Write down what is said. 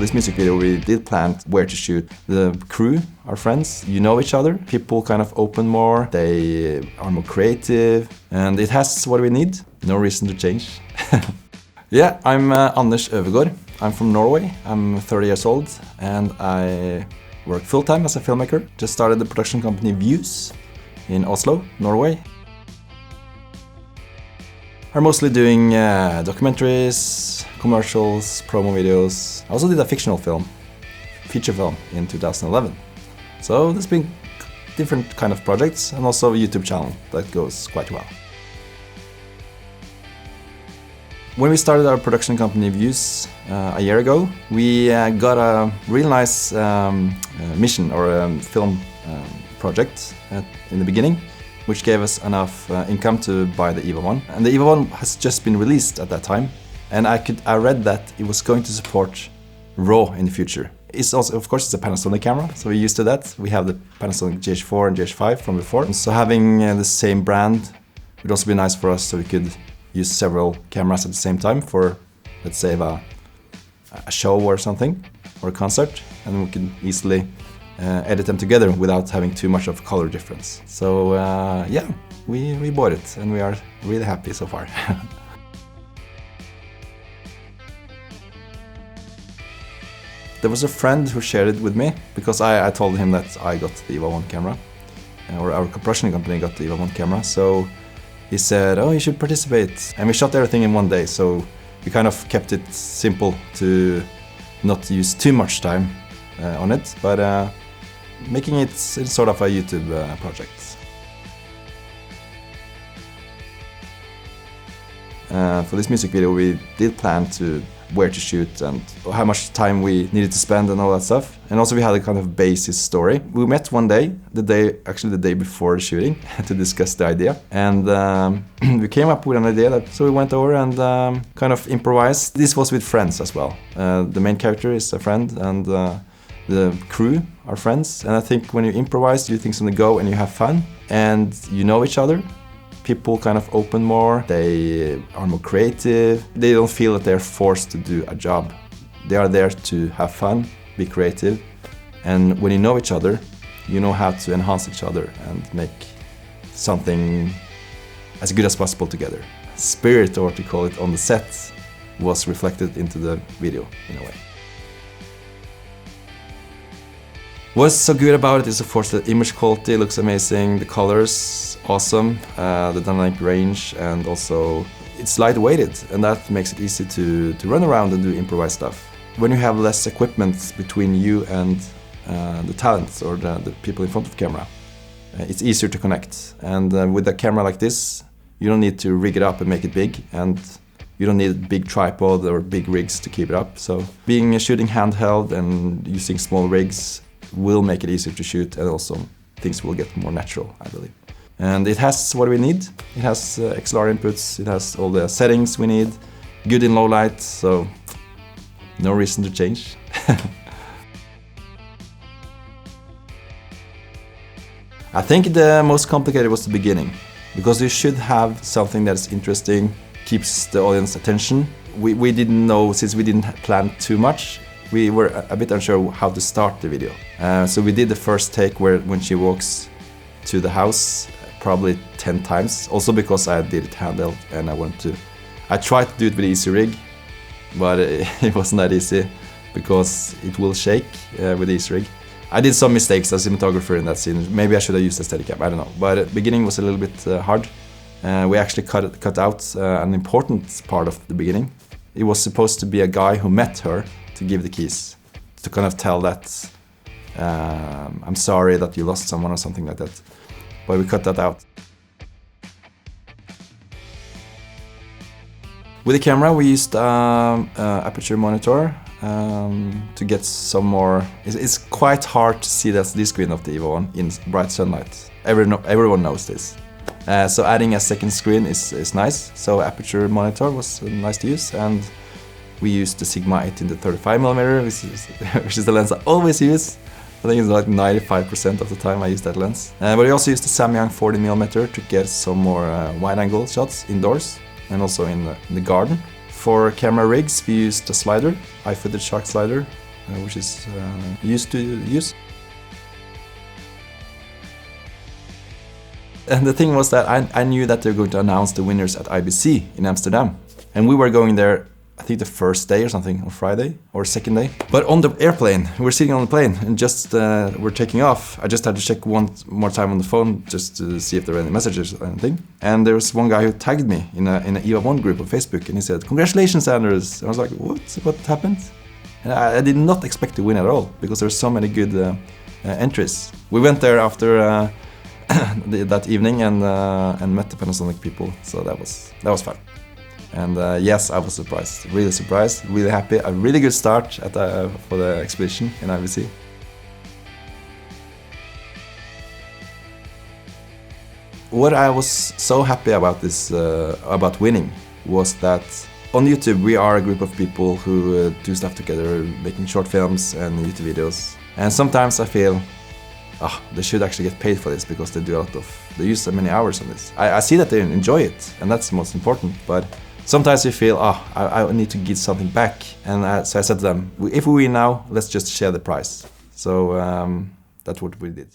this music video, we did plan where to shoot. The crew, our friends, you know each other. People kind of open more, they are more creative, and it has what we need. No reason to change. Yeah, I'm Anders Øvergaard. I'm from Norway. I'm 30 years old, and I work full-time as a filmmaker. Just started the production company Views in Oslo, Norway. I'm mostly doing documentaries, commercials, promo videos. I also did a fictional film, feature film, in 2011. So there's been different kind of projects, and also a YouTube channel that goes quite well. When we started our production company Views a year ago, we got a real nice mission or film project in the beginning, which gave us enough income to buy the EVA1. And the EVA1 has just been released at that time, and I read that it was going to support RAW in the future. It's also, of course, it's a Panasonic camera, so we're used to that. We have the Panasonic GH4 and GH5 from before, and so having the same brand would also be nice for us, so we could use several cameras at the same time for, let's say, a show or something, or a concert, and we can easily edit them together without having too much of color difference. So yeah, we bought it, and we are really happy so far. There was a friend who shared it with me, because I told him that I got the EVA1 camera, or our production company got the EVA1 camera, so he said, oh, you should participate. And we shot everything in one day, so we kind of kept it simple to not use too much time on it, but making it sort of a YouTube project. For this music video, we did plan where to shoot and how much time we needed to spend and all that stuff. And also we had a kind of basis story. We met one day, actually the day before the shooting, to discuss the idea. And we came up with an idea, so we went over and kind of improvised. This was with friends as well. The main character is a friend, and the crew are friends. And I think when you improvise, you think something go and you have fun, and you know each other. People kind of open more, they are more creative, they don't feel that they're forced to do a job. They are there to have fun, be creative, and when you know each other, you know how to enhance each other and make something as good as possible together. Spirit, or what you call it, on the set was reflected into the video in a way. What's so good about it is, of course, the image quality looks amazing, the colors awesome, the dynamic range, and also it's lightweighted, and that makes it easy to run around and do improvised stuff. When you have less equipment between you and the talents or the people in front of the camera, it's easier to connect. And with a camera like this, you don't need to rig it up and make it big, and you don't need a big tripod or big rigs to keep it up. So shooting handheld and using small rigs will make it easier to shoot, and also things will get more natural, I believe. And it has what we need. It has XLR inputs, it has all the settings we need, good in low light, so no reason to change. I think the most complicated was the beginning, because you should have something that's interesting, keeps the audience attention. We didn't know, since we didn't plan too much, we were a bit unsure how to start the video. So we did the first take when she walks to the house probably 10 times, also because I did it handheld and I tried to do it with easy rig, but it wasn't that easy because it will shake with easy rig. I did some mistakes as a cinematographer in that scene. Maybe I should have used a Steadicam, I don't know. But the beginning was a little bit hard. We actually cut out an important part of the beginning. It was supposed to be a guy who met her to give the keys, to kind of tell that I'm sorry that you lost someone or something like that. But we cut that out. With the camera we used aperture monitor to get some more. It's quite hard to see the screen of the EVA1 in bright sunlight. Everyone knows this. So adding a second screen is nice. So aperture monitor was nice to use, and we used the Sigma 18-35mm, which is the lens I always use. I think it's like 95% of the time I use that lens. But we also used the Samyang 40mm to get some more wide-angle shots indoors and also in the garden. For camera rigs, we used a slider, iFootage Shark slider, which is used to use. And the thing was that I knew that they were going to announce the winners at IBC in Amsterdam. And we were going there, I think the first day or something, on Friday, or second day. But on the airplane, we were sitting on the plane and just were taking off. I just had to check one more time on the phone just to see if there were any messages or anything. And there was one guy who tagged me in an EVA1 group on Facebook, and he said, "Congratulations, Anders." And I was like, what happened? And I did not expect to win at all, because there were so many good entries. We went there after that evening and met the Panasonic people, so that was fun. And yes, I was surprised, really happy. A really good start for the exhibition in IBC. What I was so happy about about winning, was that on YouTube we are a group of people who do stuff together, making short films and YouTube videos. And sometimes I feel, they should actually get paid for this, because they use so many hours on this. I see that they enjoy it, and that's the most important. But sometimes you feel, I need to give something back. And so I said to them, if we win now, let's just share the prize. So that's what we did.